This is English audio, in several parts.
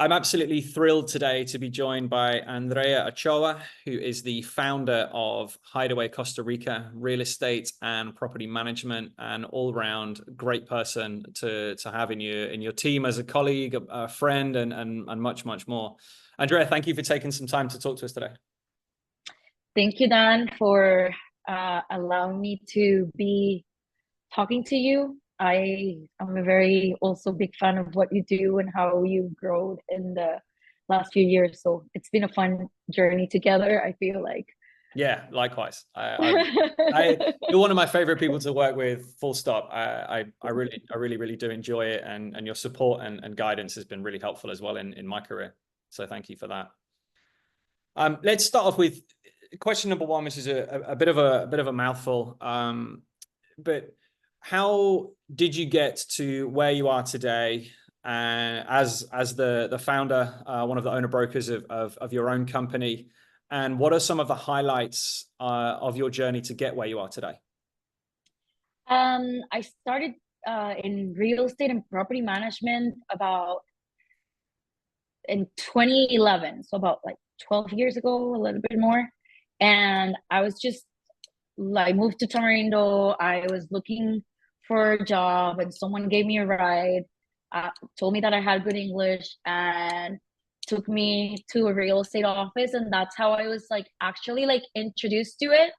I'm absolutely thrilled today to be joined by Andrea Ochoa, who is the founder of Hideaway Costa Rica, real estate and property management, and all-round great person to have in your team as a colleague, a friend, and much, much more. Andrea, thank you for taking some time to talk to us today. Thank you, Dan, for allowing me to be talking to you. I'm a very also big fan of what you do and how you've grown in the last few years. So it's been a fun journey together, I feel like. Yeah, likewise. You're one of my favorite people to work with, full stop. I really do enjoy it, and your support and guidance has been really helpful as well in my career. So thank you for that. Let's start off with question number one, which is a bit of a mouthful. But how did you get to where you are today as the founder, one of the owner brokers of your own company? And what are some of the highlights of your journey to get where you are today? I started in real estate and property management in 2011, so about like 12 years ago, a little bit more. And I moved to Tamarindo. I was looking for a job, and someone gave me a ride, told me that I had good English, and took me to a real estate office. And that's how I was actually introduced to it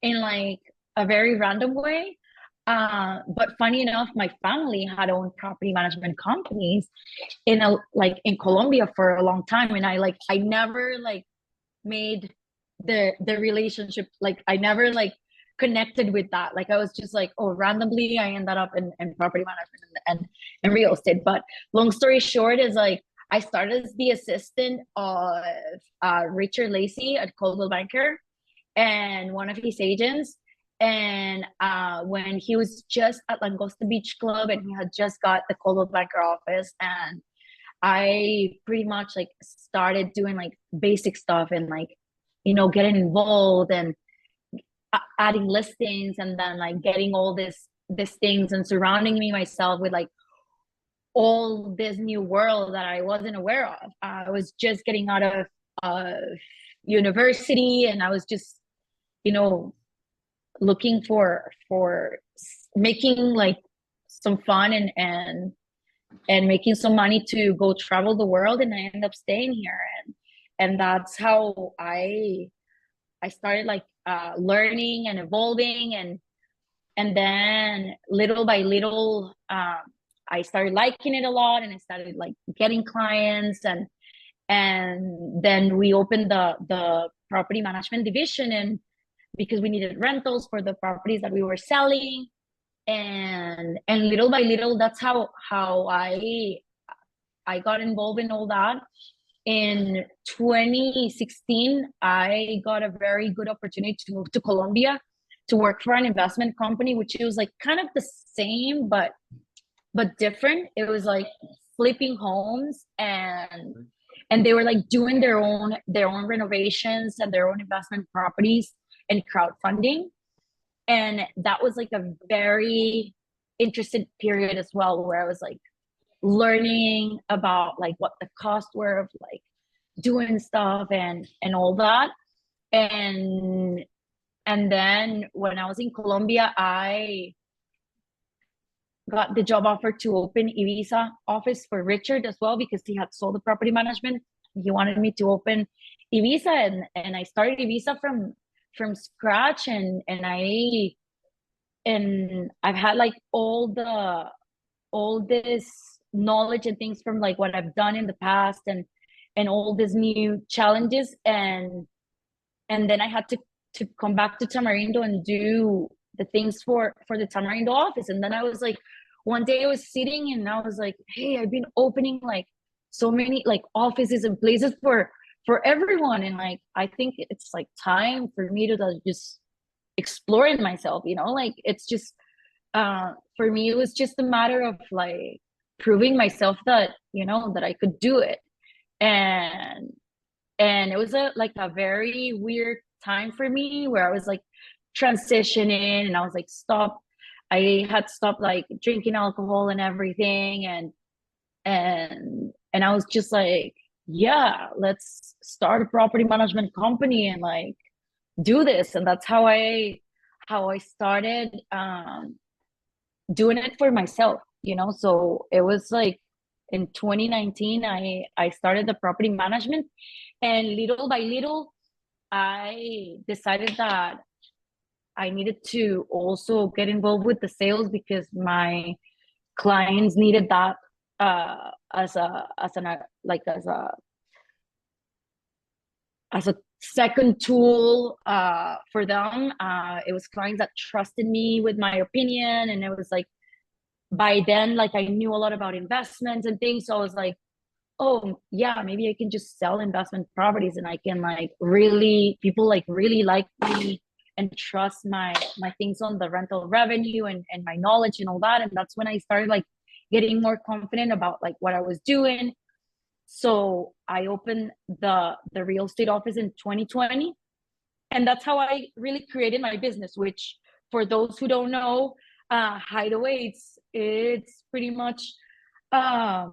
in a very random way. But funny enough, my family had owned property management companies in Colombia for a long time, and I never made the relationship. I never connected with that. I was just randomly I ended up in property management and real estate. But long story short is I started as the assistant of Richard Lacey at Coldwell Banker and one of his agents. And when he was just at Langosta Beach Club, and he had just got the Coldwell Banker office, and I pretty much started doing basic stuff and getting involved and adding listings, and then getting all these things and surrounding myself with all this new world that I wasn't aware of. I was just getting out of university, and I was just looking for making some fun and making some money to go travel the world. And I ended up staying here, and that's how I started learning and evolving, and then little by little I started liking it a lot, and I started getting clients, and then we opened the property management division, and because we needed rentals for the properties that we were selling, and little by little that's how I got involved in all that. In 2016, I got a very good opportunity to move to Colombia to work for an investment company, which was kind of the same but different. It was flipping homes, and they were doing their own renovations and their own investment properties and crowdfunding. And that was a very interesting period as well, where I was learning about what the costs were of doing stuff and all that. And then when I was in Colombia, I got the job offer to open Ibiza office for Richard as well, because he had sold the property management. He wanted me to open Ibiza, and I started Ibiza from scratch, and I've had all this knowledge and things from what I've done in the past, and all these new challenges, and then I had to come back to Tamarindo and do the things for the Tamarindo office. And then I was one day I was sitting and I was hey, I've been opening so many offices and places for everyone, and I think it's time for me to just explore it myself, it's just for me it was just a matter of proving myself that that I could do it. And it was a very weird time for me, where I was transitioning, and I was I had stopped drinking alcohol and everything, and And I was just like, yeah, let's start a property management company and like do this. And that's how I started doing it for myself, you know. So it was like in 2019 I started the property management, and little by little I decided that I needed to also get involved with the sales because my clients needed that as a like as a second tool for them. It was clients that trusted me with my opinion, and it was like by then like I knew a lot about investments and things. So I was like, oh yeah, maybe I can just sell investment properties and I can like really people like really like me and trust my things on the rental revenue and my knowledge and all that. And that's when I started like getting more confident about like what I was doing. So I opened the real estate office in 2020, and that's how I really created my business. Which, for those who don't know, Hideaway, it's pretty much, I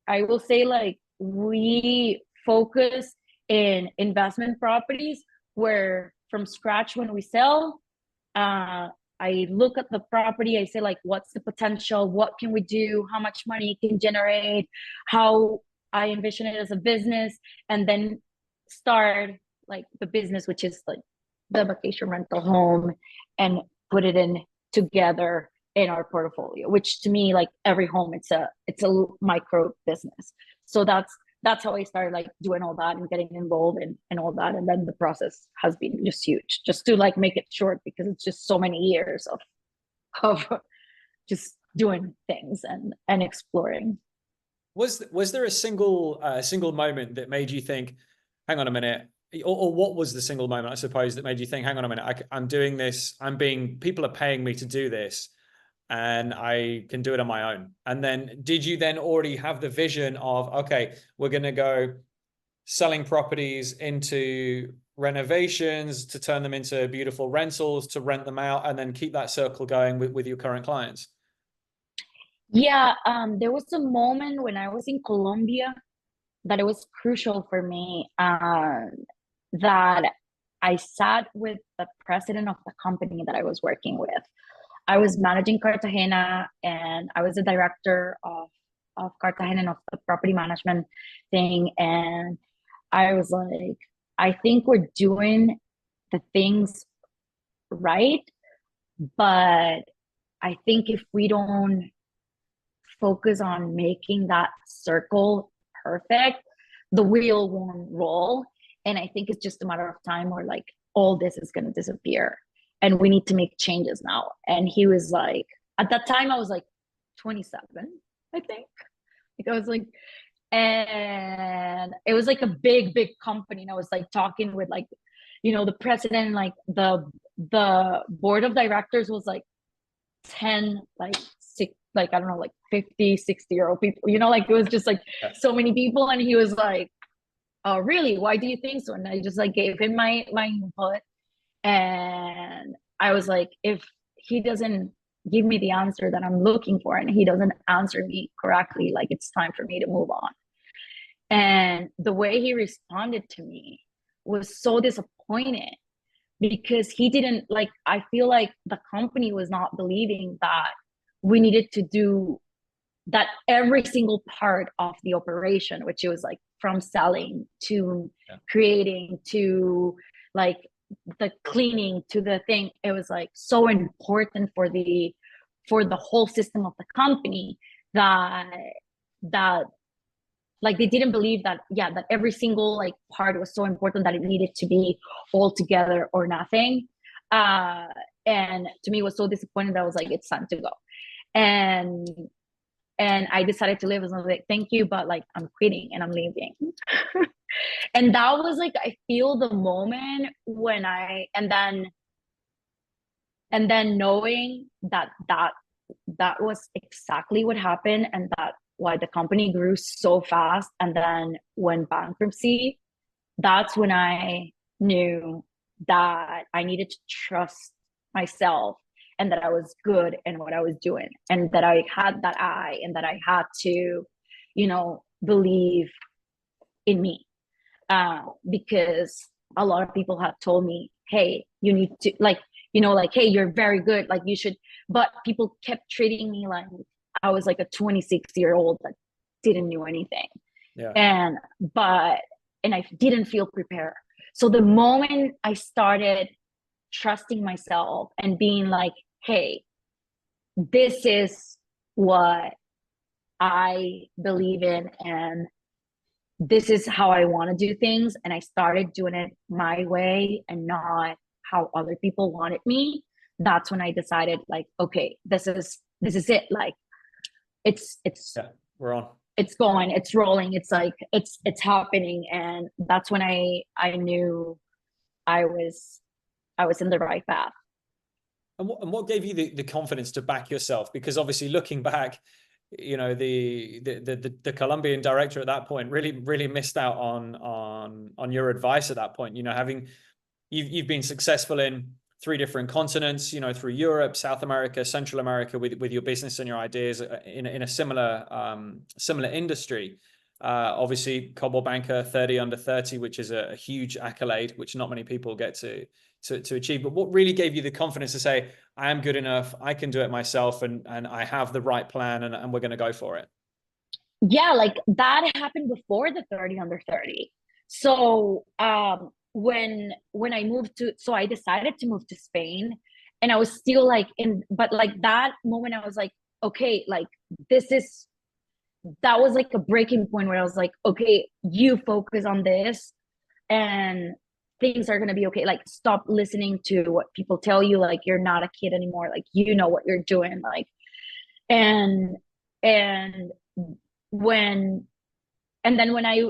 will say, like, we focus in investment properties where from scratch when we sell, I look at the property, I say like, what's the potential, what can we do, how much money it can generate, how I envision it as a business, and then start like the business, which is like the vacation rental home, and put it in together in our portfolio. Which to me, like every home, it's a micro business. So that's how I started like doing all that and getting involved and all that. And then the process has been just huge. Just to like make it short, because it's just so many years of just doing things and exploring. Was there a single moment that made you think, hang on a minute, or what was the single moment, I suppose, that made you think, hang on a minute, I'm doing this, people are paying me to do this, and I can do it on my own? And then did you then already have the vision of, okay, we're going to go selling properties into renovations to turn them into beautiful rentals, to rent them out, and then keep that circle going with your current clients? Yeah, there was a moment when I was in Colombia that it was crucial for me, that I sat with the president of the company that I was working with. I was managing Cartagena, and I was the director of Cartagena and of the property management thing. And I was like, I think we're doing the things right, but I think if we don't focus on making that circle perfect, the wheel won't roll. And I think it's just a matter of time where like all this is going to disappear and we need to make changes now. And he was like, at that time, I was like 27, I think. Like I was like, and it was like a big company. And I was like talking with like, you know, the president, like the board of directors was like 10, like six, like I don't know, like 50, 60-year-old people, you know, like it was just like so many people. And he was like, oh really, why do you think so? And I just like gave him my input. And I was like, if he doesn't give me the answer that I'm looking for and he doesn't answer me correctly, like it's time for me to move on. And the way he responded to me was so disappointed, because he didn't like, I feel like the company was not believing that we needed to do that every single part of the operation, which it was like from selling to creating to like the cleaning to the thing. It was like so important for the whole system of the company that that like they didn't believe that, yeah, that every single like part was so important that it needed to be all together or nothing. And to me it was so disappointing that I was like, it's time to go. and and I decided to leave. I was like, thank you, but like I'm quitting and I'm leaving. And that was like, I feel the moment when and then knowing that was exactly what happened, and that why the company grew so fast and then went bankruptcy. That's when I knew that I needed to trust myself, and that I was good in what I was doing, and that I had that eye, and that I had to, you know, believe in me, because a lot of people have told me, hey, you need to, like, like, hey, you're very good, like you should, but people kept treating me like I was like a 26-year-old that didn't know anything. Yeah. And I didn't feel prepared. So the moment I started trusting myself and being like, hey, this is what I believe in, and this is how I want to do things, and I started doing it my way and not how other people wanted me, that's when I decided, like, okay, this is it. Like, it's Yeah, we're on. it's going, it's rolling, it's like it's happening. And that's when I knew I was in the right path. And what gave you the confidence to back yourself? Because obviously, looking back, the Colombian director at that point really missed out on your advice at that point. Having you've been successful in 3 different continents, through Europe, South America, Central America, with your business and your ideas in a similar industry. Obviously, Cobble Banker 30 under 30, which is a huge accolade, which not many people get to achieve. But what really gave you the confidence to say, I am good enough, I can do it myself, and I have the right plan, and we're going to go for it? Yeah, like that happened before the 30 under 30. So when I moved to, so I decided to move to Spain, and I was still like but like that moment I was like, okay, like that was like a breaking point where I was like, okay, you focus on this and things are going to be okay. Like, stop listening to what people tell you, like you're not a kid anymore, like you know what you're doing. Like, and and when and then when I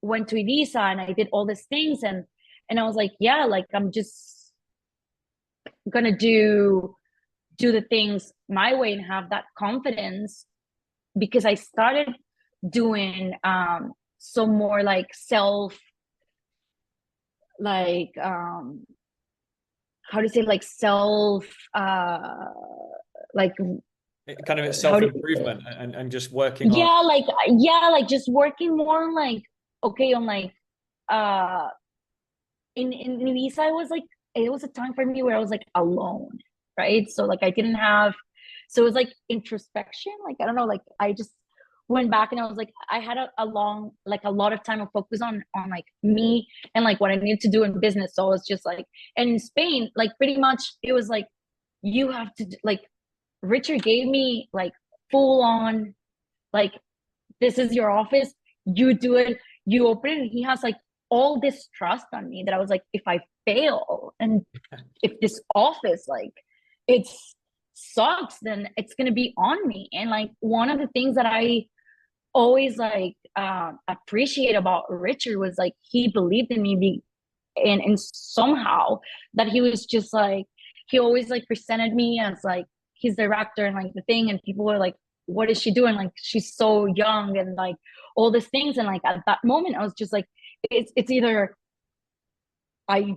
went to Ibiza and I did all these things, and I was like, yeah, like I'm just gonna do the things my way and have that confidence, because I started doing some more like self, like how to say, like self like Kind of how do self-improvement and just working on. yeah, like just working more on like, okay, on like uh in Ibiza, I was like, it was a time for me where I was like alone, right? So like I didn't have, so it was like introspection. Like, I don't know, like I just went back and I was like, I had a long, like a lot of time to focus on like me and like what I needed to do in business. So it was just like, and in Spain, like pretty much it was like, you have to like, Richard gave me like full on, like, this is your office, you do it, you open it. And he has like all this trust on me that I was like, if I fail and if this office, like, it's sucks, then it's gonna be on me. And like one of the things that I always like appreciate about Richard was like, he believed in me, and somehow that he was just like, he always like presented me as like his director and like the thing, and people were like, what is she doing, like she's so young, and like all these things. And like at that moment I was just like, it's either I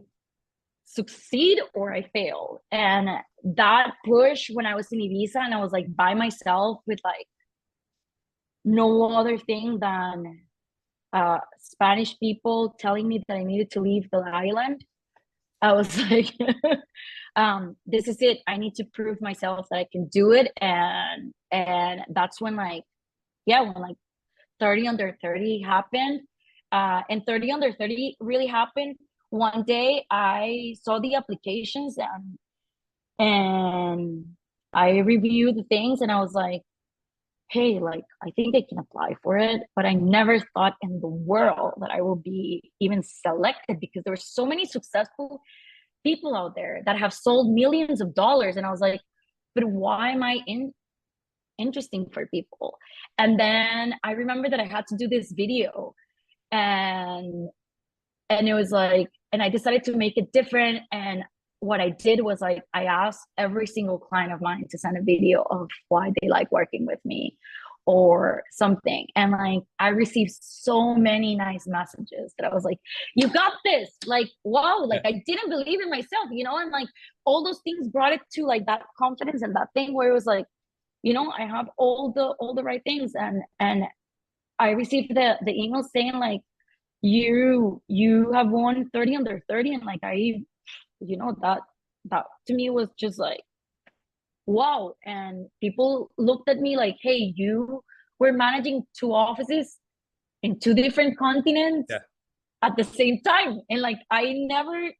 succeed or I fail. And that push when I was in Ibiza and I was like by myself with like no other thing than Spanish people telling me that I needed to leave the island, I was like, this is it. I need to prove myself that I can do it. And that's when like, yeah, when like 30 under 30 happened. And 30 under 30 really happened. One day I saw the applications, and I reviewed the things, and I was like, hey, like I think I can apply for it. But I never thought in the world that I will be even selected, because there were so many successful people out there that have sold millions of dollars. And I was like, but why am I interesting for people? And then I remember that I had to do this video, and it was like, and I decided to make it different. And what I did was like, I asked every single client of mine to send a video of why they like working with me or something. And like, I received so many nice messages that I was like, you got this. Like, wow, like I didn't believe in myself, and like all those things brought it to like that confidence and that thing where it was like, you know, I have all the right things. And I received the email saying like, you have won 30 under 30. And like, you know, that to me was just like, wow. And people looked at me like, hey, you were managing two offices in two different continents Yeah. at the same time. And like, I never,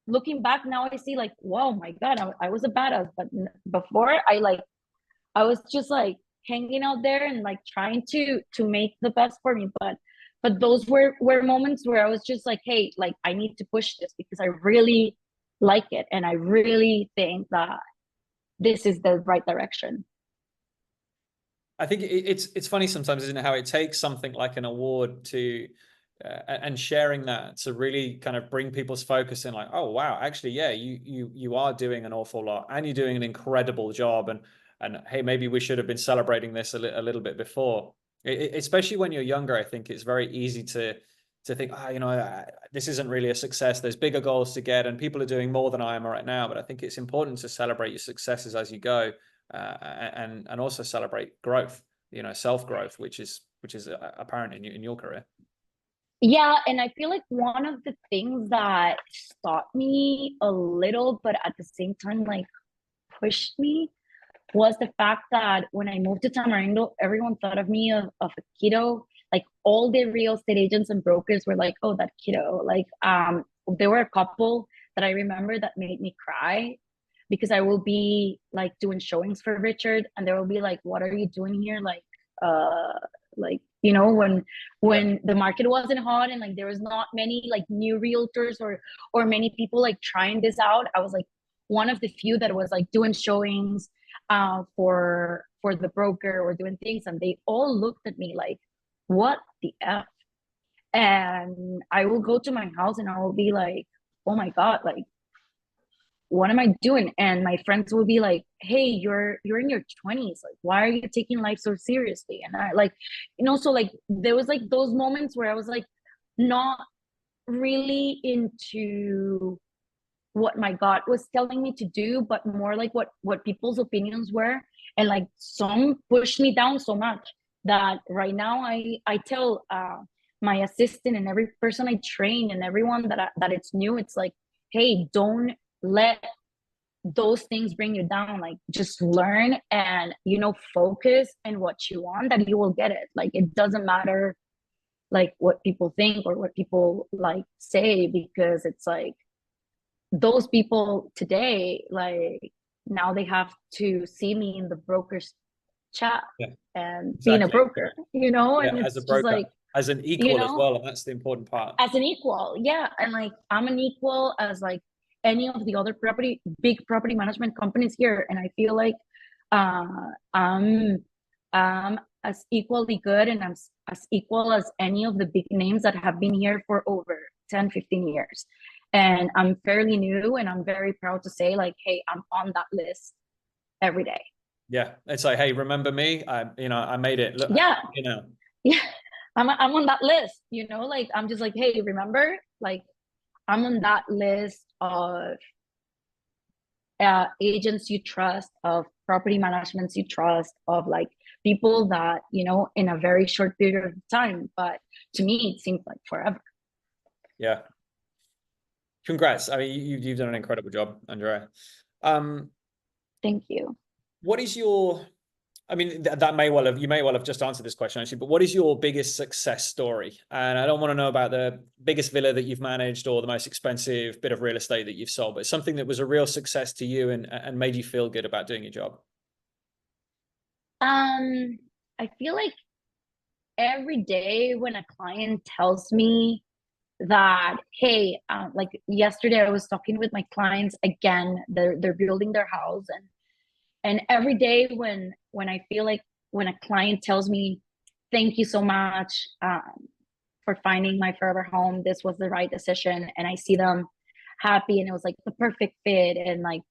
looking back now, I see like, wow, my God, I was a badass. But before, I was just like hanging out there and like trying to make the best for me. But those were moments where I was just like, hey, like I need to push this because I really like it, and I really think that this is the right direction. I think it's funny sometimes, isn't it, how it takes something like an award to and sharing that to really kind of bring people's focus in, like, oh wow, actually, yeah, you are doing an awful lot and you're doing an incredible job, and hey, maybe we should have been celebrating this a little bit before. Especially when you're younger, I think it's very easy to think, you know, this isn't really a success. There's bigger goals to get, and people are doing more than I am right now. But I think it's important to celebrate your successes as you go, and also celebrate growth, you know, self growth, which is apparent in your career. Yeah, and I feel like one of the things that stopped me a little, but at the same time, like pushed me, was the fact that when I moved to Tamarindo, everyone thought of me of a kiddo. Like all the real estate agents and brokers were like, oh, that kiddo. Like there were a couple that I remember that made me cry because I will be like doing showings for Richard, and they will be like, what are you doing here? Uh like, you know, Yeah. when the market wasn't hot and like there was not many like new realtors or many people like trying this out, I was like one of the few that was like doing showings for the broker or doing things, and they all looked at me like, what the f. And I will go to my house and I will be like, oh my God, like what am I doing? And my friends will be like, hey, you're in your 20s, like why are you taking life so seriously? And I like, you know, so like there was like those moments where I was like not really into what my gut was telling me to do, but more like what people's opinions were. And like some pushed me down so much that right now I tell my assistant and every person I train and everyone that it's new, it's like, hey, don't let those things bring you down. Like just learn and, you know, focus on what you want, that you will get it. Like it doesn't matter like what people think or what people like say, because it's like those people today, like now they have to see me in the broker's chat Yeah, and being a exactly. broker, you know, Yeah, and as a it's just broker, like, as an you equal as know, well, and that's the important part. as an equal. Yeah. And like, I'm an equal as like any of the other big property management companies here. And I feel like, uh, I'm, as equally good and I'm as equal as any of the big names that have been here for over 10, 15 years. And I'm fairly new, and I'm very proud to say like, hey, I'm on that list every day. Yeah, it's like, hey, remember me? You know, I made it. Look, Yeah. you know. Yeah. I'm on that list, you know, like I'm just like, hey, remember, like I'm on that list of agents you trust, of property managements you trust, of like people that, you know, in a very short period of time. But to me, it seems like forever. Yeah. Congrats. I mean, you've done an incredible job, Andrea. Um, Thank you. what is your, I mean, that may well have, you may well have just answered this question actually, but what is your biggest success story? And I don't want to know about the biggest villa that you've managed or the most expensive bit of real estate that you've sold, but something that was a real success to you and made you feel good about doing your job. I feel like every day when a client tells me that, hey, like yesterday I was talking with my clients again, they're building their house, and every day when I feel like when a client tells me thank you so much for finding my forever home, this was the right decision, and I see them happy and it was like the perfect fit, and like,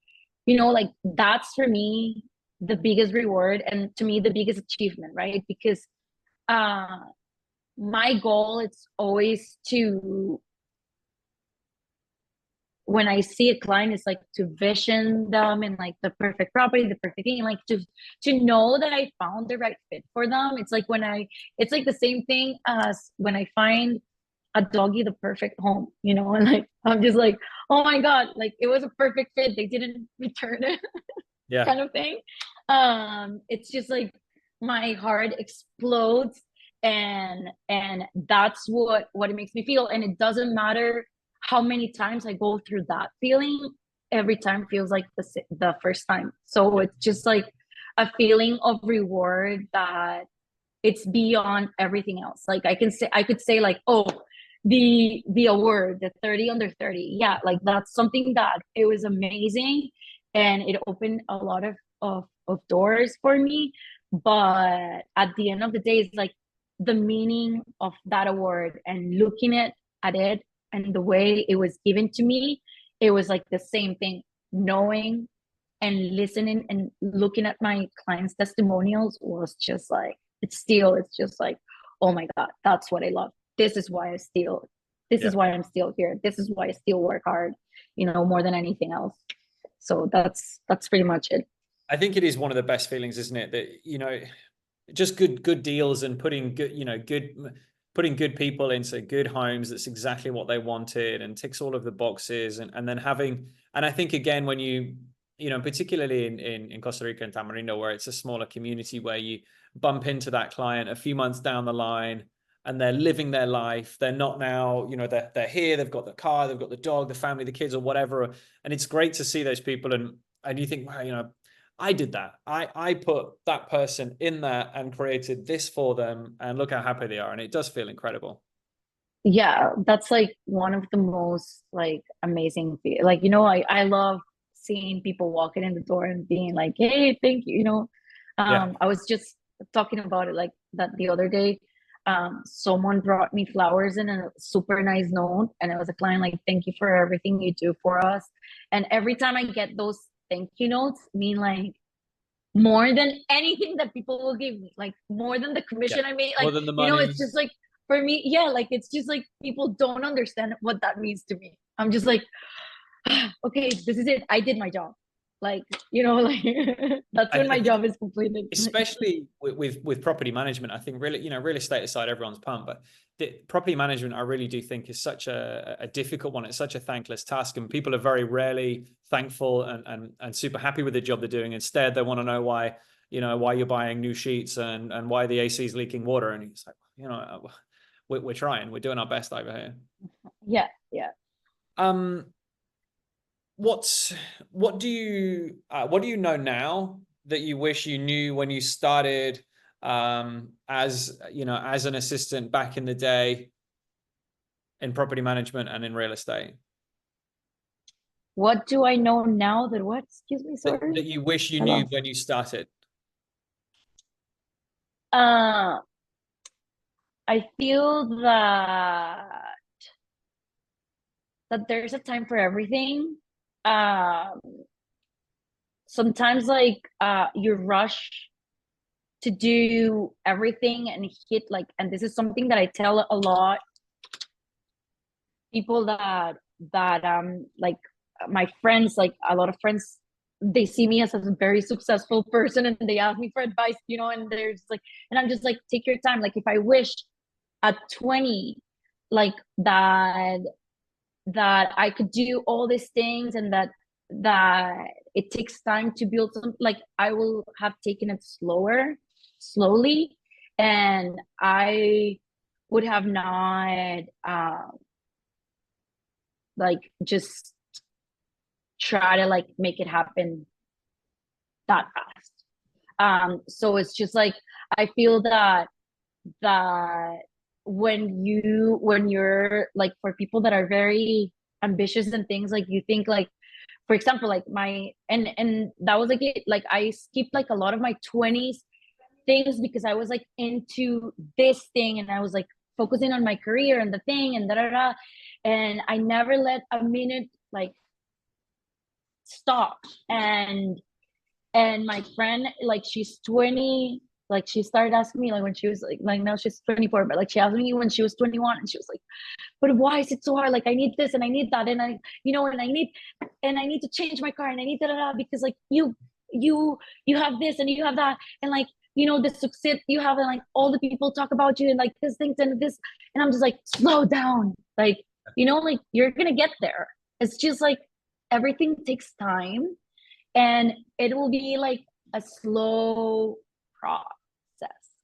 you know, like that's for me the biggest reward, and to me the biggest achievement, right? Because uh my goal is always to when I see a client, it's like to vision them in like the perfect property, the perfect thing, like to know that I found the right fit for them. It's like it's like the same thing as when I find a doggy the perfect home, you know, and like I'm just like, oh my God, like it was a perfect fit. They didn't return it, Yeah. kind of thing. It's just like my heart explodes, and that's what it makes me feel. And it doesn't matter how many times I go through that feeling, every time feels like the first time. So Yeah. it's just like a feeling of reward that it's beyond everything else. Like I could say like, oh, the award, the 30 under 30. Yeah, like that's something that it was amazing, and it opened a lot of doors for me. But at the end of the day, it's like the meaning of that award and looking at it and the way it was given to me, it was like the same thing. Knowing and listening and looking at my clients' testimonials was just like, it's just like, oh my God, that's what I love. This is why this Yeah. is why I'm still here. This is why I still work hard, you know, more than anything else. So that's pretty much it. I think it is one of the best feelings, isn't it? That, just good deals and putting putting good people into good homes. That's exactly what they wanted and ticks all of the boxes. And then having, and I think again, when particularly in Costa Rica and Tamarindo, where it's a smaller community, where you bump into that client a few months down the line and they're living their life. They're not now, they're here, they've got the car, they've got the dog, the family, the kids, or whatever. And it's great to see those people. And you think, wow, I did that. I put that person in there and created this for them, and look how happy they are. And it does feel incredible. Yeah, that's like one of the most like amazing like, you know, I love seeing people walking in the door and being like, hey, thank you, you know. Yeah. I was just talking about it like that the other day. Someone brought me flowers in a super nice note, and it was a client like, thank you for everything you do for us. And every time I get those thank you notes, mean like more than anything that people will give me, like more than the Yeah. commission I made. More Like, than the you know, money. it's just like for me, yeah, like it's just like people don't understand what that means to me. I'm just like, okay, this is it. I did my job. Like, you know, like that's when I my think job is completed. especially with property management, I think really, real estate aside, everyone's pumped, but the property management, I really do think is such a difficult one. It's such a thankless task, and people are very rarely thankful and super happy with the job they're doing. Instead, they want to know why you're buying new sheets and why the AC is leaking water. And it's like, we're trying, we're doing our best over here. Yeah, yeah. Um, what's what do you know now that you wish you knew when you started, as an assistant back in the day in property management and in real estate, What do I know now that what? Excuse me, that, sorry. that you wish you I knew lost. when you started? Uh, I feel that there's a time for everything. Um, Sometimes like you rush to do everything and hit like, and this is something that I tell a lot people that like my friends, like a lot of friends, they see me as a very successful person and they ask me for advice, you know, and there's like, and I'm just like, take your time. Like if I wish at 20 like that I could do all these things, and that it takes time to build some, like I will have taken it slowly, and I would have not like just try to like make it happen that fast. So it's just like I feel that when you're like, for people that are very ambitious and things, like you think like, for example, like my and that was like it, like I skipped like a lot of my 20s things because I was like into this thing, and I was like focusing on my career and the thing and da da da, and I never let a minute like stop. And my friend, like she's 20, Like she started asking me like when she was like now she's 24, but like she asked me when she was 21, and she was like, but why is it so hard? Like I need this and I need that, and I, you know, and I need to change my car, and I need da da da, because like you have this and you have that, and like, you know, the success you have, and like all the people talk about you and like this things and this, and I'm just like, slow down, like, you know, like you're gonna get there. It's just like everything takes time, and it will be like a slow process,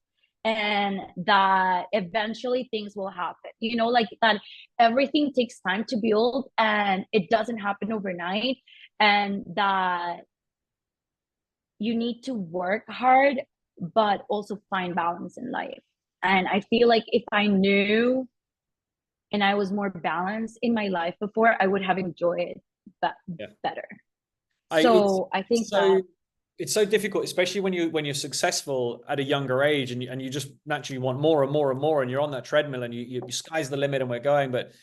and that eventually things will happen, you know, like that everything takes time to build and it doesn't happen overnight, and that you need to work hard but also find balance in life. And I feel like if I knew and I was more balanced in my life before, I would have enjoyed that Yeah. better. It's So I think so that, it's so difficult, especially when you're successful at a younger age, and you just naturally want more and more and more, and you're on that treadmill, and you sky's the limit, and we're going. But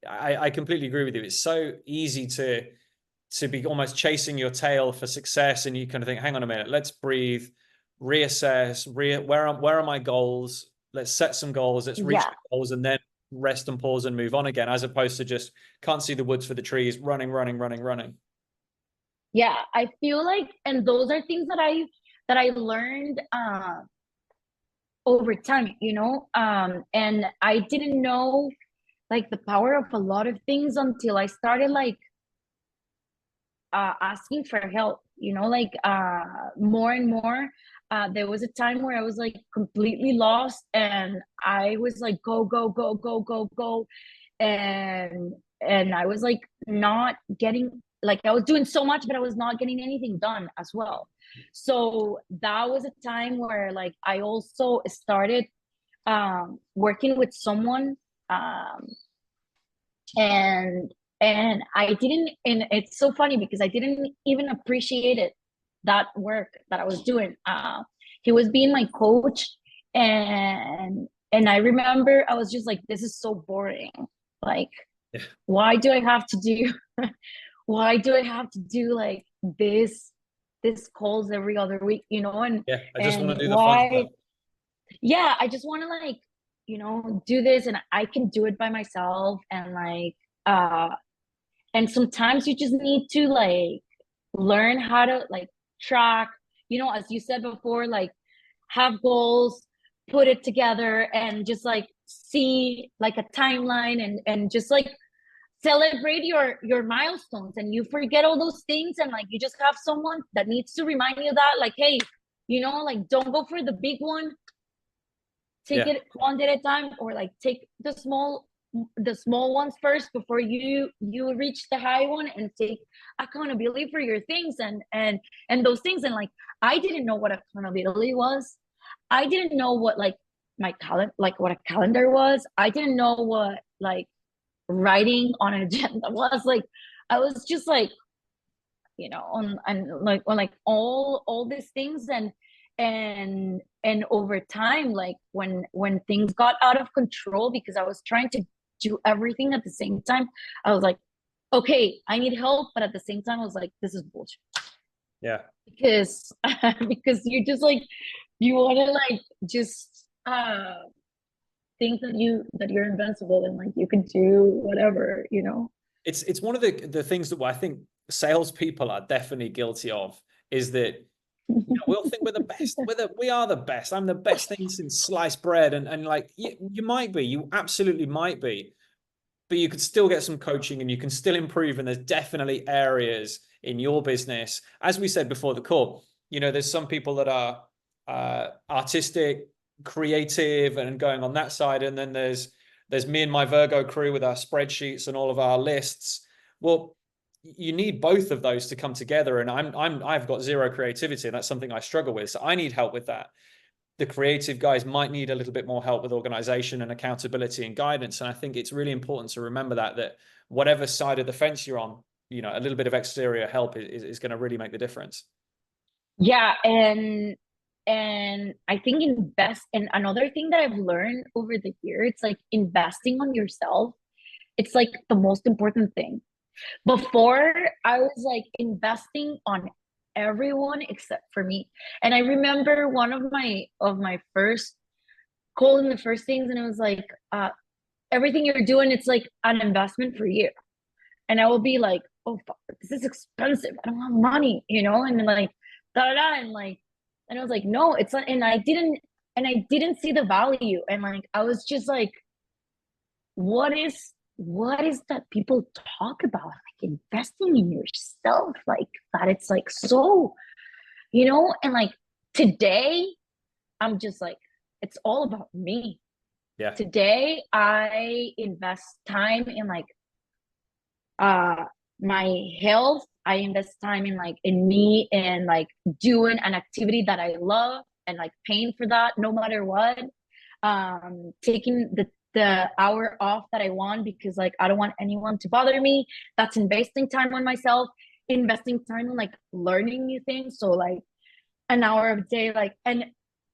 I completely agree with you. It's so easy to be almost chasing your tail for success, and you kind of think, hang on a minute, let's breathe, reassess, where are my goals? Let's set some goals, let's reach yeah, the goals, and then rest and pause and move on again, as opposed to just can't see the woods for the trees, running, running, running, running. yeah, I feel like, and those are things that I learned over time, you know, and I didn't know like the power of a lot of things until I started like asking for help, you know, like more and more. There was a time where I was like completely lost, and I was like, go, go, go, go, go, go. And I was like not getting, like I was doing so much, but I was not getting anything done as well. So that was a time where like I also started working with someone, um, and I didn't, and it's so funny because I didn't even appreciate it, that work that I was doing. He was being my coach, and I remember I was just like, this is so boring. Like, Yeah. why do I have to do why do I have to do like this calls every other week, you know? Yeah, I just And want to do the fun why, stuff. yeah, I just want to like, you know, do this, and I can do it by myself, and like uh and sometimes you just need to like learn how to like track, you know, as you said before, like have goals, put it together, and just like see like a timeline, and just like celebrate your milestones, and you forget all those things, and like you just have someone that needs to remind you that like, hey, you know, like don't go for the big one, take Yeah. it one day at a time, or like take the small ones first before you reach the high one, and take accountability for your things, and those things. And like I didn't know what accountability was. I didn't know what like my calendar, like what a calendar was. I didn't know what like writing on an agenda was. Like I was just like, you know, on, and like on like all these things. And over time, like when things got out of control because I was trying to do everything at the same time, I was like, okay, I need help. But at the same time I was like, this is bullshit. Yeah. Because because you just like, you want to like just think that you're invincible, and like you can do whatever, you know. It's one of the things that I think salespeople are definitely guilty of, is that we'll think we're the best. We are the best. I'm the best thing since sliced bread. And like, you might be, you absolutely might be, but you could still get some coaching and you can still improve. And there's definitely areas in your business. As we said before the call, there's some people that are artistic, creative, and going on that side. And then there's me and my Virgo crew with our spreadsheets and all of our lists. Well, you need both of those to come together. And I've got zero creativity, and that's something I struggle with. So I need help with that. The creative guys might need a little bit more help with organization and accountability and guidance. And I think it's really important to remember that whatever side of the fence you're on, a little bit of exterior help is going to really make the difference. Yeah, and I think invest, and another thing that I've learned over the year, it's like investing on yourself. It's like the most important thing. Before I was like investing on everyone except for me. And I remember one of my first call in the first things, and it was like, everything you're doing, it's like an investment for you. And I will be like, oh fuck, this is expensive. I don't have money, and then like da da da, and like, and I was like, no, it's not. And I didn't see the value, and like I was just like, what is that people talk about, like investing in yourself, like that? It's like so, and like today, I'm just like, it's all about me. Yeah. Today, I invest time in like my health. I invest time in like in me, and like doing an activity that I love, and like paying for that no matter what. Taking the hour off that I want, because like I don't want anyone to bother me. That's investing time on myself, investing time in like learning new things. So like an hour of day, like, and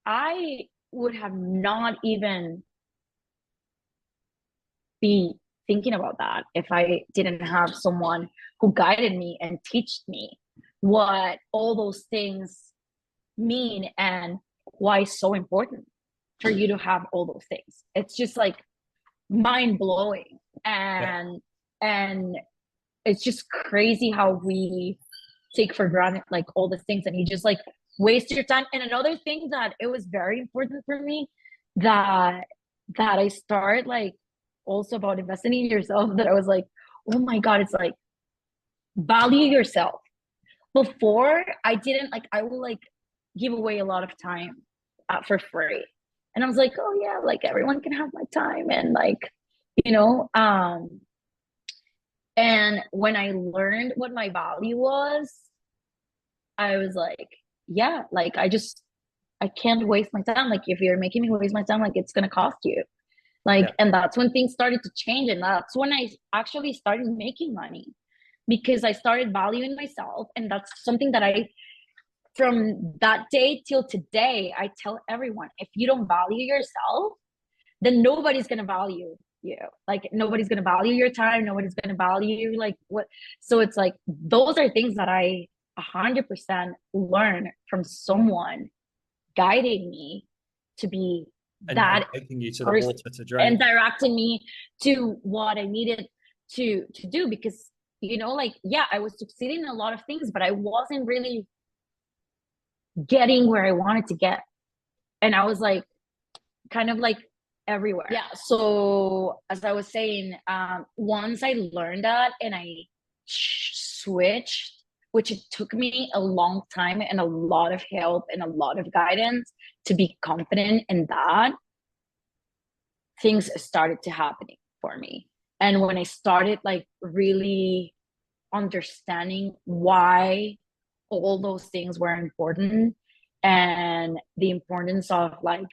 I would have not even be thinking about that if I didn't have someone who guided me and taught me what all those things mean, and why it's so important for you to have all those things. It's just like mind blowing. Yeah. And it's just crazy how we take for granted like all the things, and you just like waste your time. And another thing that it was very important for me, that I start like also about investing in yourself, that I was like, oh my god, it's like value yourself. Before, I didn't like, I will like give away a lot of time for free, and I was like, oh yeah, like everyone can have my time, and like, you know um and when I learned what my value was, I was like, yeah, like I can't waste my time. Like if you're making me waste my time, like it's gonna cost you. Like, Yeah. and that's when things started to change, and that's when I actually started making money, because I started valuing myself. And that's something that I, from that day till today, I tell everyone, if you don't value yourself, then nobody's gonna value you. Like nobody's gonna value your time, nobody's gonna value like what. So it's like those are things that I 100% learn from someone guiding me to be And that taking you to the person, water to drink. and directing me to what I needed to do. Because like, yeah, I was succeeding in a lot of things, but I wasn't really getting where I wanted to get. And I was like kind of like everywhere. Yeah. So as I was saying, once I learned that, and I switched, which it took me a long time and a lot of help and a lot of guidance to be confident in that, things started to happening for me. And when I started like really understanding why all those things were important, and the importance of like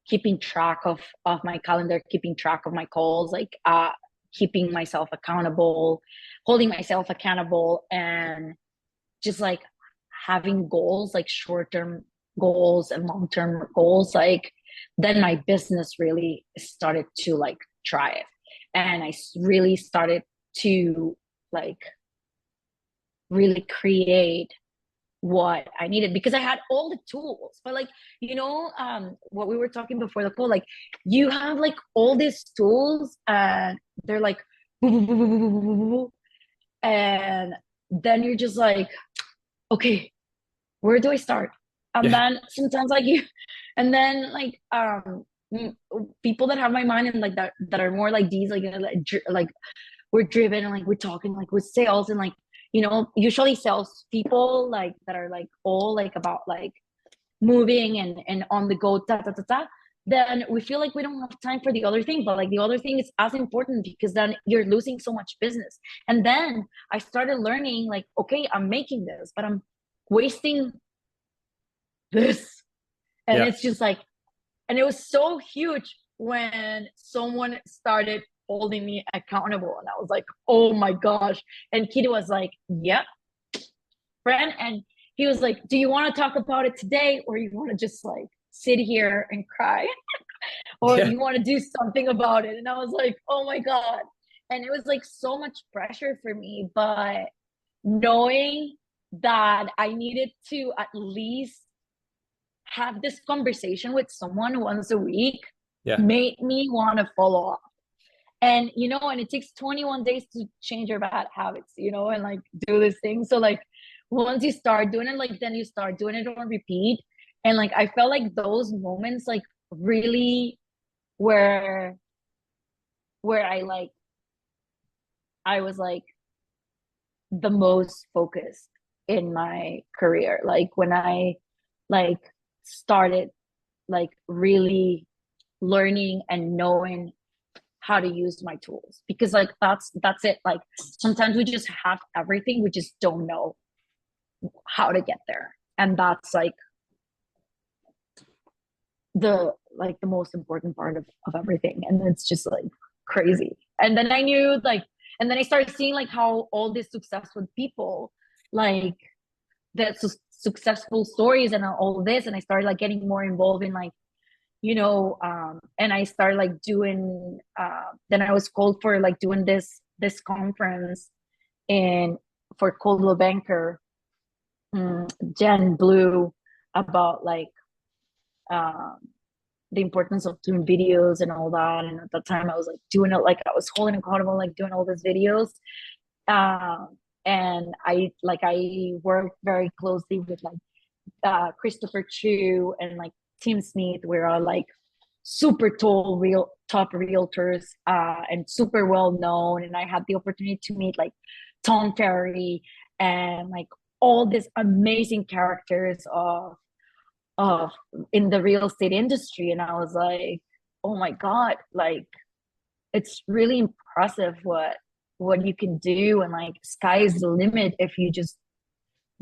keeping track of my calendar, keeping track of my calls, like keeping myself accountable, holding myself accountable, and just like having goals, like short-term goals and long-term goals, like then my business really started to like thrive. And I really started to like really create what I needed, because I had all the tools. But like, what we were talking before the call, like you have like all these tools, and they're like, and then you're just like, okay, where do I start? And Yeah. then sometimes like you, and then like people that have my mind, and like that are more like these, like like we're driven, and like we're talking like with sales, and like usually sales people like that are like all like about like moving and on the go, ta ta ta ta. Then we feel like we don't have time for the other thing, but like the other thing is as important, because then you're losing so much business. And then I started learning like, okay, I'm making this, but I'm wasting this. And Yeah. it's just like, and it was so huge when someone started holding me accountable. And I was like, oh my gosh. And Kitty was like, yep, friend. And he was like, do you want to talk about it today, or you want to just like sit here and cry? Or Yeah. you want to do something about it? And I was like, oh my God. And it was like so much pressure for me. But knowing that I needed to at least have this conversation with someone once a week Yeah. made me want to follow up. And and it takes 21 days to change your bad habits, and like do this thing. So like once you start doing it, like then you start doing it on repeat. And like I felt like those moments like really where I was like the most focused in my career. Like when I like started like really learning and knowing how to use my tools, because like that's it. Like sometimes we just have everything, we just don't know how to get there, and that's like the most important part of everything. And it's just like crazy. And then I knew like, and then I started seeing like how all these successful people, like that successful stories and all this, and I started like getting more involved in like and I started like doing then I was called for like doing this conference in for Coldwell Banker, Jen Blue, about like um the importance of doing videos and all that. And at that time I was like doing it, like I was holding accountable, like doing all these videos. And I worked very closely with like Christopher Chu and like Tim Smith. We're all like super tall real top realtors, and super well known. And I had the opportunity to meet like Tom Ferry and like all these amazing characters of in the real estate industry. And I was like, oh my God, like it's really impressive what you can do. And like sky is the limit if you just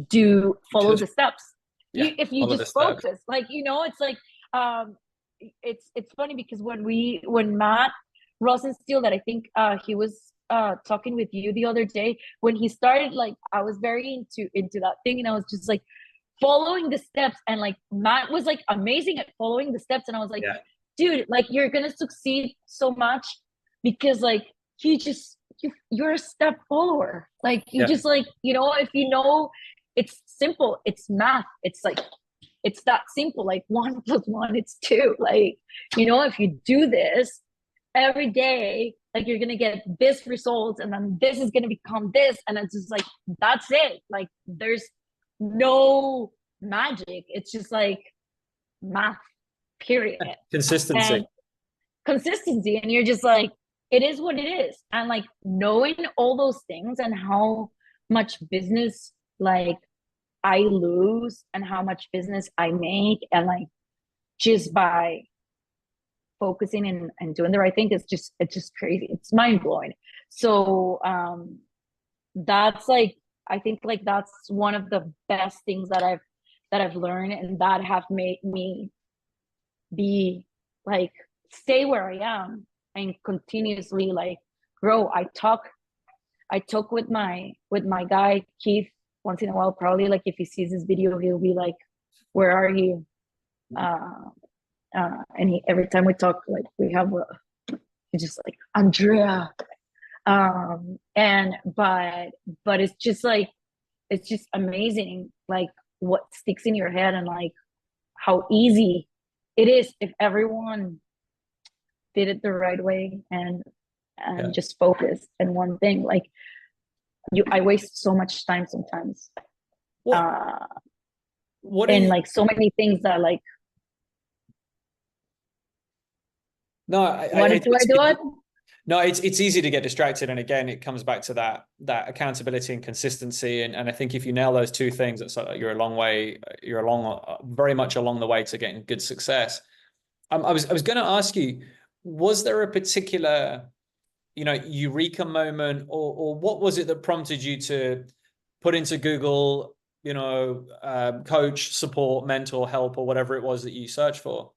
do follow the steps. Yeah, If you follow the just steps. focus, like it's like it's funny because when Matt Rosenstiel, that I think he was talking with you the other day, when he started, like I was very into that thing, and I was just like following the steps. And like Matt was like amazing at following the steps, and I was like, Yeah. dude, like you're gonna succeed so much because like you're a step follower. Like you Yeah. just like if it's simple, it's math, it's like it's that simple. Like 1 + 1 it's 2. Like if you do this every day, like you're gonna get this results, and then this is gonna become this, and it's just like that's it. Like there's no magic. It's just like math, period. Consistency. And consistency. And you're just like, it is what it is. And like knowing all those things and how much business like I lose and how much business I make, and like just by focusing and doing the right thing, it's just crazy. It's mind blowing. So that's like, I think like that's one of the best things that I've learned, and that have made me be like stay where I am and continuously like grow. I talk with my guy Keith once in a while. Probably like if he sees this video, he'll be like, "Where are you?" And every time we talk, like we have he's just like Andrea. And but it's just like it's just amazing, like what sticks in your head, and like how easy it is if everyone did it the right way and Yeah. just focus in one thing. Like I waste so much time sometimes, What uh what and is like so many things that like no, what do I do it? no, it's easy to get distracted. And again, it comes back to that accountability and consistency. And I think if you nail those two things, that's you're a long way, very much along the way to getting good success. I was going to ask you, was there a particular, eureka moment, or what was it that prompted you to put into Google, coach, support, mentor, help, or whatever it was that you searched for?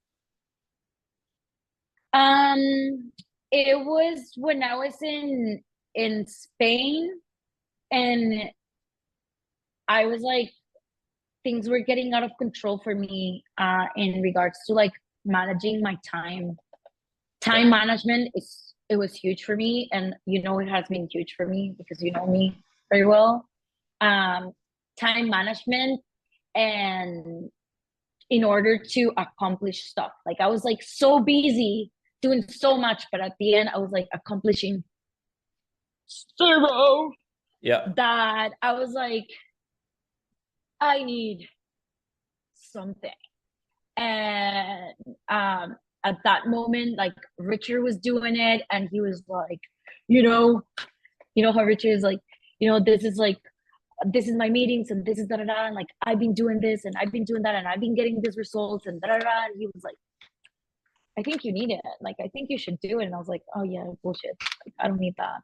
um it was when I was in Spain, and I was like, things were getting out of control for me in regards to like managing my time. Yeah. Time management it was huge for me, and it has been huge for me because you know me very well. um time management and in order to accomplish stuff. Like I was like so busy doing so much, but at the end I was like accomplishing zero. Yeah. That I was like, I need something. And at that moment, like Richard was doing it, and he was like, you know how Richard is like, this is like, this is my meetings and this is da da da, and like I've been doing this and I've been doing that and I've been getting these results and da da da. And he was like, I think you need it. Like I think you should do it. And I was like, oh yeah, bullshit. Like I don't need that.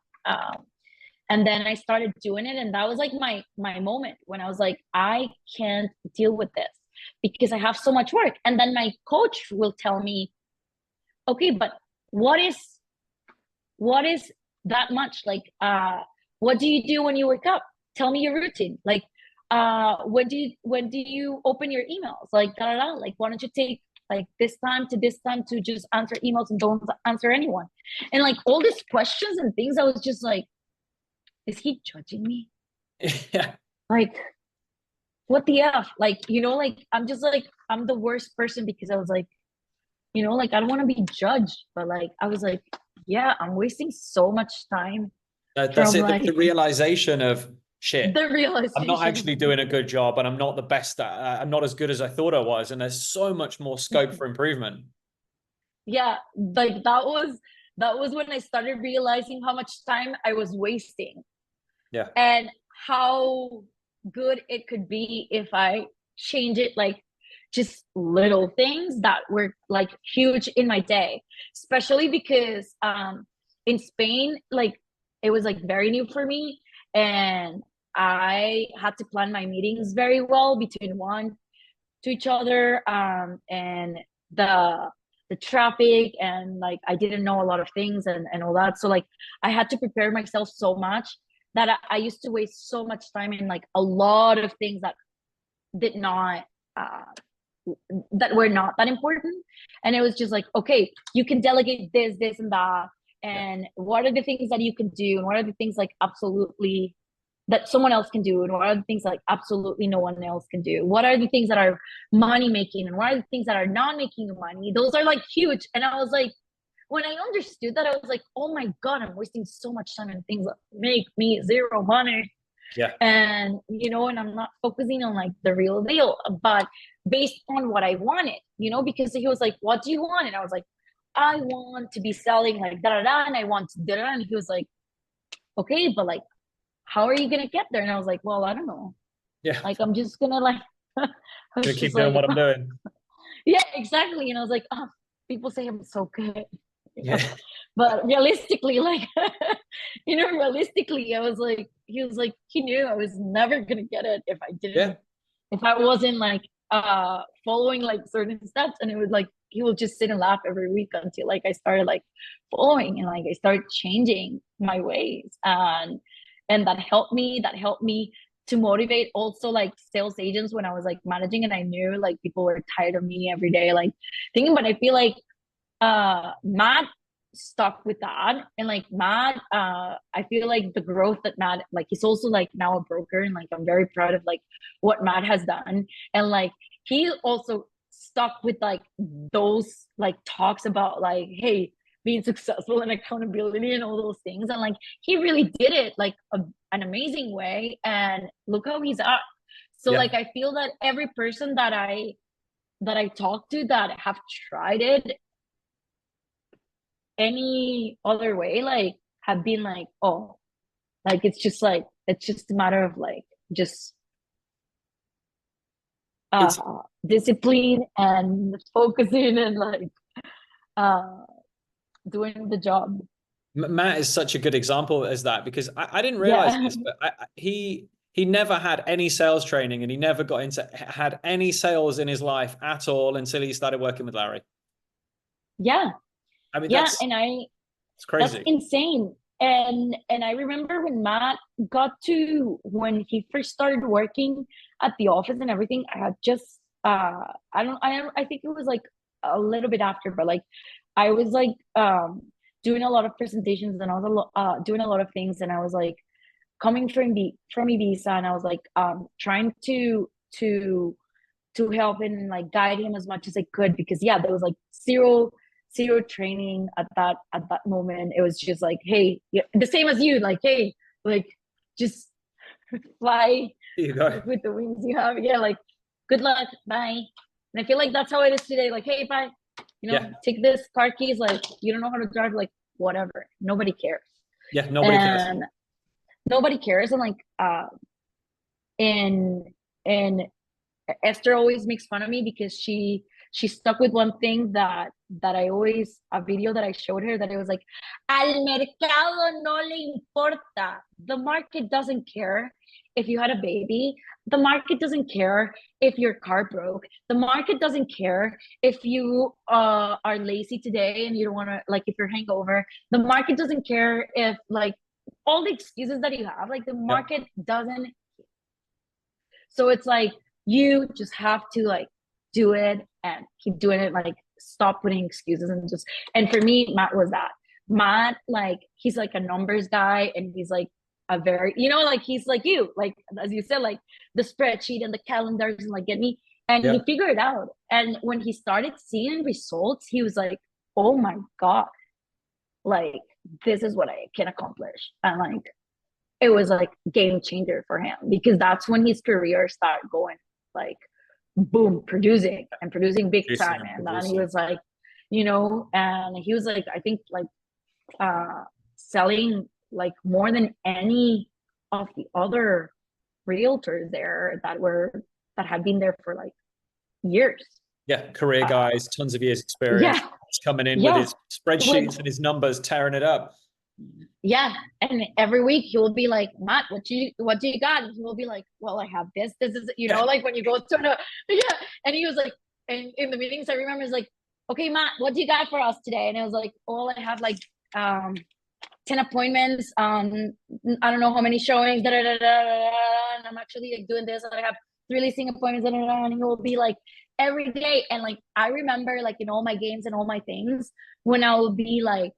And then I started doing it, and that was like my moment when I was like, I can't deal with this because I have so much work. And then my coach will tell me, okay, but what is that much? Like what do you do when you wake up? Tell me your routine. Like when do you open your emails? Like da, da, da. Like why don't you take like this time to just answer emails and don't answer anyone? And like all these questions and things, I was just like, is he judging me? Yeah. Like what the F? Like, like I'm just like, I'm the worst person because I was like, like I don't want to be judged, but like I was like, yeah, I'm wasting so much time That's from it. like The realization of shit. the I'm not realization. actually doing a good job, and I'm not the best. I'm not as good as I thought I was, and there's so much more scope for improvement. Yeah, like that was when I started realizing how much time I was wasting. Yeah. And how good it could be if I change it, like just little things that were like huge in my day, especially because in Spain, like it was like very new for me, and I had to plan my meetings very well between one to each other, and the traffic, and like I didn't know a lot of things and all that, so like I had to prepare myself so much that I used to waste so much time in like a lot of things that did not that were not that important. And it was just like, okay, you can delegate this and that, Yeah. and what are the things that you can do, and what are the things like absolutely that someone else can do, and what are the things like absolutely no one else can do, what are the things that are money making, and what are the things that are not making you money. Those are like huge. And I was like, when I understood that, I was like, oh my god, I'm wasting so much time on things that make me zero money. Yeah. And and I'm not focusing on like the real deal, but based on what I wanted, because he was like, what do you want? And I was like, I want to be selling like da da da, and I want to da da. And he was like, okay, but like how are you gonna get there? And I was like, well, I don't know. Yeah. Like I'm just gonna like I was Gonna just keep doing like, what I'm doing. yeah, exactly. And I was like, oh, people say I'm so good. Yeah. But realistically, like realistically, I was like, he was like, he knew I was never gonna get it if I Yeah. didn't, if I wasn't like following like certain steps. And it was like he will just sit and laugh every week until like I started like following, and like I started changing my ways. And that helped me to motivate also like sales agents when I was like managing, and I knew like people were tired of me every day like thinking. But I feel like Matt stuck with that, and like Matt, I feel like the growth that Matt, like he's also like now a broker, and like I'm very proud of like what Matt has done. And like he also stuck with like those like talks about like, hey, being successful and accountability and all those things, and like he really did it like an amazing way, and look how he's at. So Yeah. like I feel that every person that I talk to that have tried it any other way, like have been like, oh, like it's just a matter of like just It's discipline and focusing and like uh doing the job. Matt is such a good example as that, because I didn't realize Yeah. this, but he never had any sales training, and he never got into had any sales in his life at all until he started working with Larry. Yeah. I mean, Yeah. that's And it's that's crazy. insane. And I remember when Matt when he first started working at the office and everything, I had just I think it was like a little bit after, but like I was like doing a lot of presentations, and I was doing a lot of things, and I was like coming from Ibiza, and I was like trying to help and like guide him as much as I could, because yeah, there was like zero training at that moment. It was just like, hey, yeah, the same as you, like, hey, like just fly You go. with the wings you have. Yeah, like good luck, bye. And I feel like that's how it is today. Like, hey, bye. Yeah. Take this car keys. Like, you don't know how to drive. Like, whatever. Nobody cares. Yeah. Nobody cares. And nobody cares. And like, and and Esther always makes fun of me because she stuck with one thing that I always, a video that I showed her, that it was like, al mercado no le importa. The market doesn't care if you had a baby. The market doesn't care if your car broke. The market doesn't care if you are lazy today and you don't want to, like, if you're hangover. The market doesn't care if, like, all the excuses that you have, like, the Yep. market doesn't. So it's like, you just have to like do it and keep doing it. Like, stop putting excuses, and just, and for me, Matt was that. Matt, like, he's like a numbers guy, and he's like a very, like, he's like you, like, as you said, like the spreadsheet and the calendars, and like, get me. And he Yep. figured it out. And when he started seeing results, he was like, oh my God, like, this is what I can accomplish. And like, it was like game changer for him, because that's when his career started going like boom, producing big Producing time. and And then he producing. was like, and he was like, I think like uh selling like more than any of the other realtors there that had been there for like years. Yeah. Career uh guys, tons of years experience. yeah, He's coming in with yeah, his with spreadsheets and his numbers, tearing it up. yeah. And every week he will be like, Matt, what do you got? And he will be like, well, I have this is, Yeah. like when you go to the, yeah. And he was like, and in the meetings I remember, is like, okay, Matt, what do you got for us today? And it was like, oh, I have like 10 appointments, I don't know how many showings, da, da, da, da, da, and I'm actually like doing this, and I have 3 listing appointments, da, da, da, and he will be like every day. And like, I remember like in all my games and all my things, when I would be like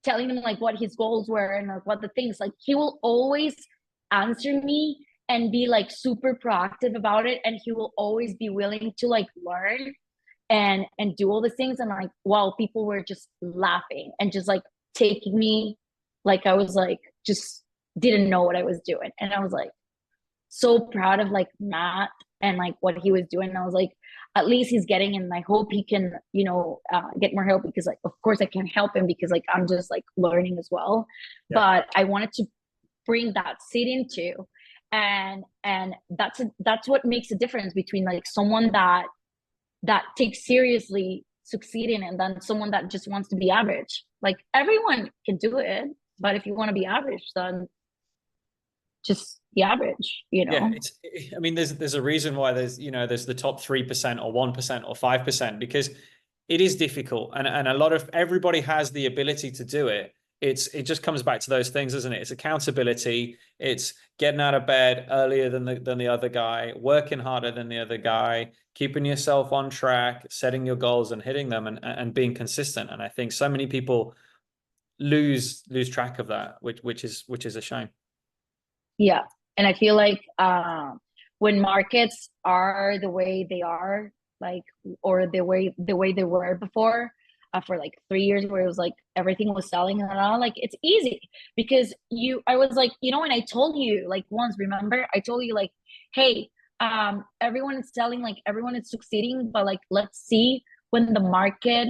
telling him like what his goals were and like what the things, like, he will always answer me and be like super proactive about it, and he will always be willing to like learn and do all the things. And like, while people were just laughing and just like taking me like I was like just didn't know what I was doing. And I was like so proud of like Matt and like what he was doing. And I was like, at least he's getting, and I hope he can, get more help, because like, of course I can help him, because like I'm just like learning as well. Yeah. But I wanted to bring that seed into, and that's what makes a difference between like someone that takes seriously succeeding, and then someone that just wants to be average. Like, everyone can do it, but if you want to be average, then just be average, Yeah, I mean, there's a reason why there's the top 3% or 1% or 5%, because it is difficult, and a lot of everybody has the ability to do it. It just comes back to those things, isn't it? It's accountability. It's getting out of bed earlier than the other guy, working harder than the other guy, keeping yourself on track, setting your goals and hitting them, and being consistent. And I think so many people lose track of that, which is a shame. Yeah. And I feel like when markets are the way they are, like, or the way they were before, for like 3 years, where it was like everything was selling and all, like, it's easy, because I was like, when I told you like once, remember, I told you like, hey, everyone is selling, like everyone is succeeding, but like, let's see when the market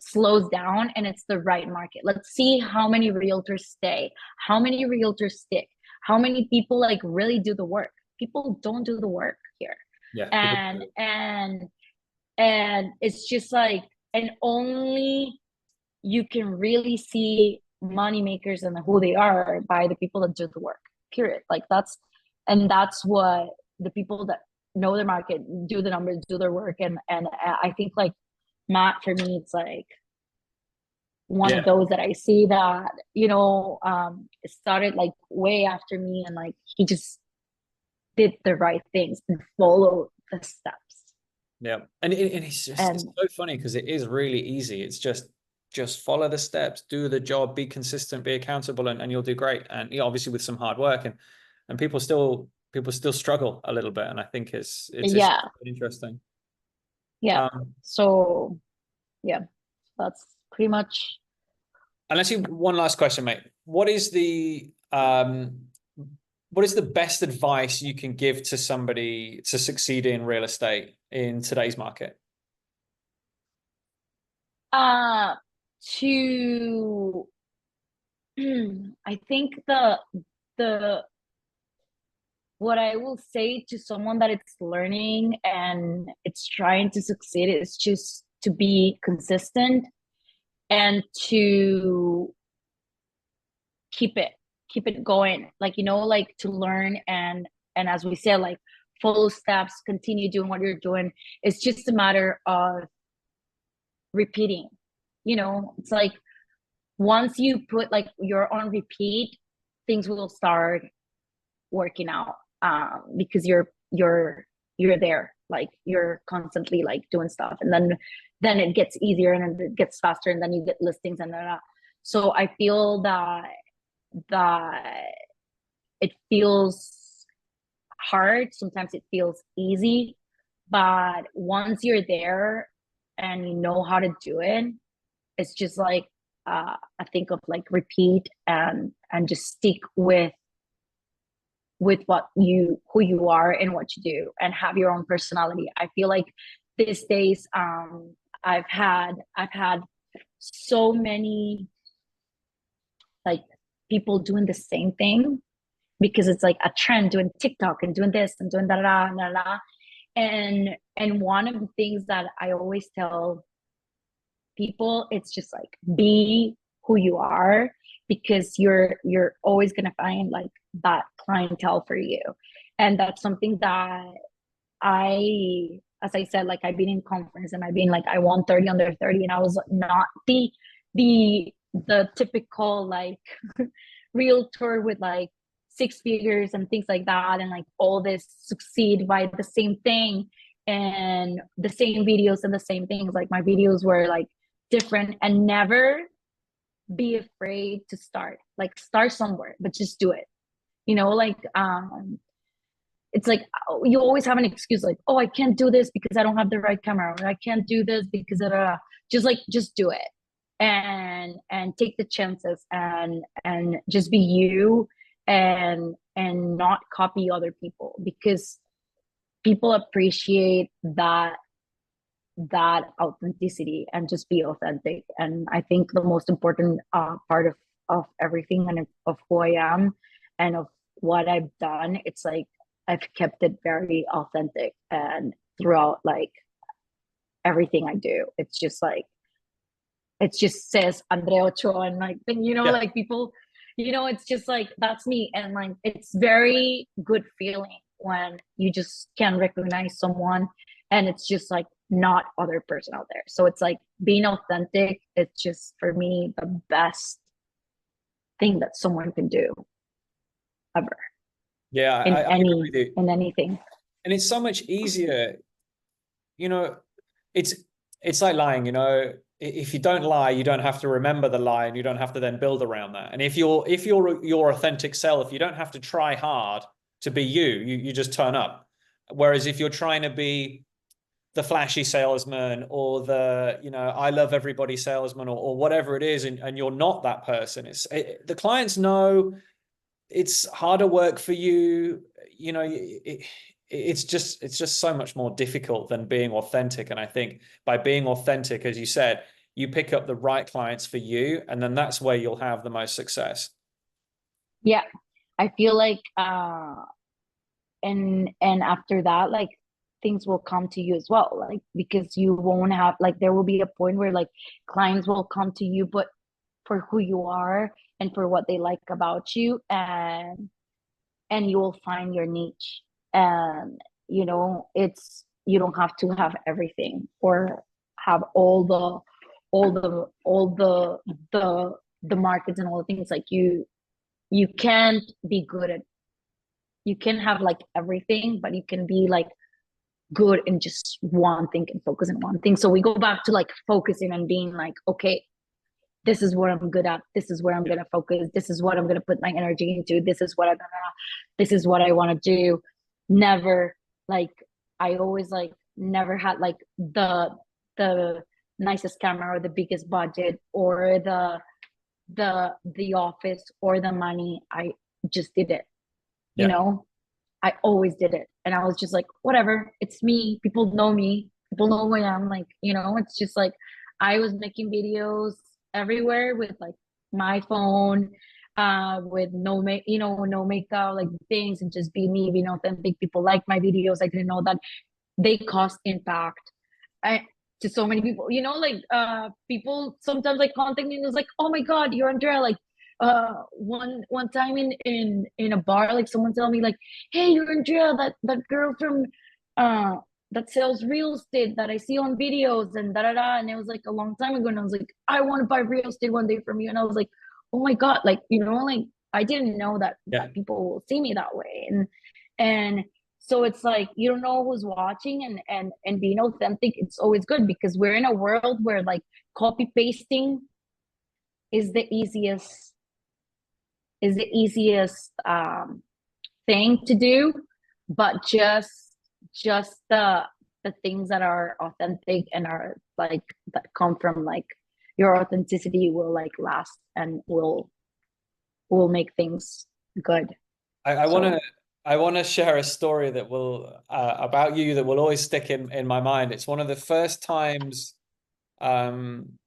slows down and it's the right market. Let's see how many realtors stay, how many realtors stick, how many people like really do the work. People don't do the work here. Yeah, people. And it's just like, and only you can really see money makers and who they are by the people that do the work, period. Like, that's what the people that know the market, do the numbers, do their work. And I think like Matt, for me, it's like one Yeah. of those that I see that, started like way after me, and like he just did the right things and followed the steps. Yeah. And it's And so funny, because it is really easy. It's just just follow the steps, do the job, be consistent, be accountable, and you'll do great. And obviously with some hard work, and people still struggle a little bit. And I think it's Yeah. interesting. Yeah. So yeah, that's pretty much. And let's see, one last question, mate. What is the best advice you can give to somebody to succeed in real estate in today's market? To I think the what I will say to someone that it's learning and it's trying to succeed is just to be consistent and to keep it going, like, you know, like to learn and as we said, like follow steps, continue doing what you're doing. It's just a matter of repeating, you know. It's like once you put like you're on repeat, things will start working out, because you're there, like you're constantly like doing stuff, and then it gets easier and then it gets faster and then you get listings and that. So I feel that it feels hard, sometimes it feels easy, but once you're there and you know how to do it, it's just like I think of like repeat and just stick with who you are and what you do and have your own personality. I feel like these days I've had so many like people doing the same thing because it's like a trend, doing TikTok and doing this and doing da da da da. And one of the things that I always tell people, it's just like be who you are, because you're always gonna find like that clientele for you. And that's something that as I said, like I've been in conference and I've been like, I won 30 under 30, and I was not the typical like realtor with like six figures and things like that, and like all this succeed by the same thing and the same videos and the same things. Like my videos were like different, and never be afraid to start, like start somewhere, but just do it, you know. Like it's like you always have an excuse, like, oh, I can't do this because I don't have the right camera, or I can't do this because just do it and take the chances and just be you and not copy other people, because people appreciate that authenticity, and just be authentic. And I think the most important part of everything and of who I am and of what I've done, it's like I've kept it very authentic, and throughout like everything I do, it's just like it just says Andrea Ochoa, and like, you know, like people, you know, it's just like that's me. And like it's very good feeling when you just can recognize someone and it's just like not other person out there. So it's like being authentic, it's just for me the best thing that someone can do ever. Yeah, I agree with you. In anything. And it's so much easier, you know. It's like lying, you know. If you don't lie, you don't have to remember the lie, and you don't have to then build around that. And if you're your authentic self, you don't have to try hard to be you just turn up. Whereas if you're trying to be the flashy salesman, or the, you know, I love everybody salesman, or whatever it is, and you're not that person, the clients know it's harder work for you, you know. It's just so much more difficult than being authentic. And I think by being authentic, as you said, you pick up the right clients for you, and then that's where you'll have the most success. Yeah, I feel like and after that, like things will come to you as well, like because you won't have like there will be a point where like clients will come to you, but for who you are and for what they like about you, and you will find your niche. And you know, it's you don't have to have everything or have all the markets and all the things. Like you can't be good at, you can have like everything, but you can be like good in just one thing and focus on one thing. So we go back to like focusing and being like, okay, this is what I'm good at. This is where I'm gonna focus. This is what I'm gonna put my energy into. This is what I want to do. Never like I always like never had like the nicest camera or the biggest budget or the office or the money. I just did it, you Yeah. know. I always did it. And I was just like, whatever, it's me. People know me. People know who I am. Like, you know, it's just like I was making videos everywhere with like my phone, with no make, you know, no makeup, like things, and just be me, being authentic. People like my videos. I didn't know that they cause impact. I, to so many people, you know, like people sometimes like contact me and it's like, oh my God, you're Andrea. Like one time in a bar, like someone tell me like, hey, you're Andrea, that girl from uh that sells real estate that I see on videos and da da da. And it was like a long time ago. And I was like, I want to buy real estate one day from you. And I was like, oh my God, like, you know, like I didn't know that Yeah. that people will see me that way. And so it's like you don't know who's watching, and being authentic, it's always good because we're in a world where like copy pasting is the easiest is the easiest thing to do, but just the things that are authentic and are like that come from like your authenticity will like last and will make things good. I want to So share a story that will about you that will always stick in my mind. It's one of the first times um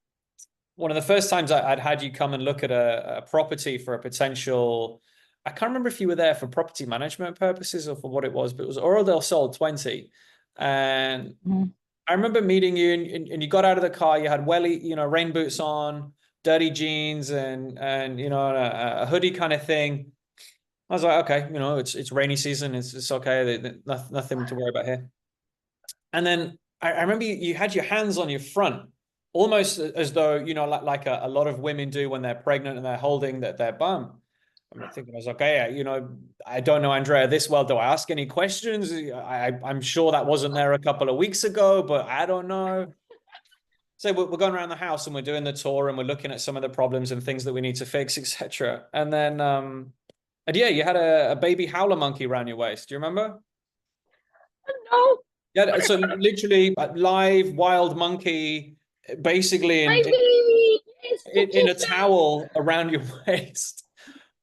I'd had you come and look at a property for a potential. I can't remember if you were there for property management purposes or for what it was, but it was Oro del Sol 20. And mhm. I remember meeting you and you got out of the car, you had rain boots on, dirty jeans and a hoodie kind of thing. I was like, okay, it's rainy season. It's okay. Nothing to worry about here. And then I remember you had your hands on your front, almost as though, like a lot of women do when they're pregnant and they're holding their bum. I'm thinking, I was like, okay, I don't know Andrea this well. Do I ask any questions? I'm sure that wasn't there a couple of weeks ago, but I don't know. So we're going around the house and we're doing the tour and we're looking at some of the problems and things that we need to fix, etc. And then, and yeah, you had a baby howler monkey around your waist. Do you remember? No, Yeah, so literally live wild monkey, basically my baby is the in a kitten. towel around your waist,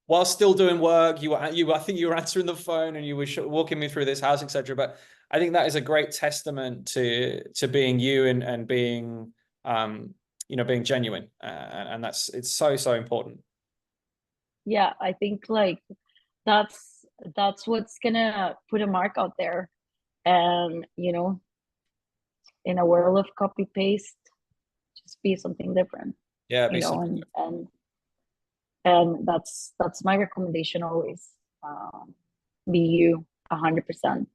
while still doing work. I think you were answering the phone and you were walking me through this house, etc. But I think that is a great testament to being you and being being genuine, and it's so important. Yeah, I think like that's what's gonna put a mark out there. And you know, in a world of copy paste, just be something different, Yeah, you be know, something. and that's my recommendation always. Be you 100%.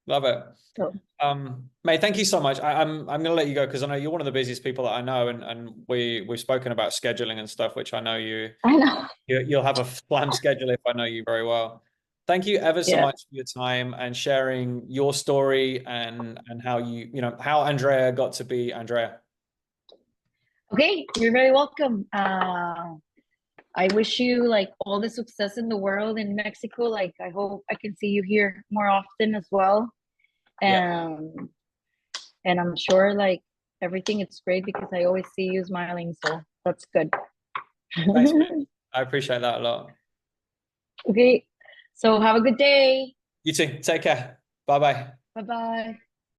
Love it. So Mate, thank you so much. I'm gonna let you go because I know you're one of the busiest people that I know, and we've spoken about scheduling and stuff, which I know I know. you'll have a planned schedule if I know you very well. Thank you ever so Yeah. much for your time and sharing your story and how how Andrea got to be Andrea. Okay, you're very welcome. I wish you like all the success in the world in Mexico. Like I hope I can see you here more often as well. Yeah, Um, and I'm sure like everything it's great because I always see you smiling, so that's good. thanks, man. I appreciate that a lot. Okay, so have a good day. You too. Take care. Bye bye. Bye bye.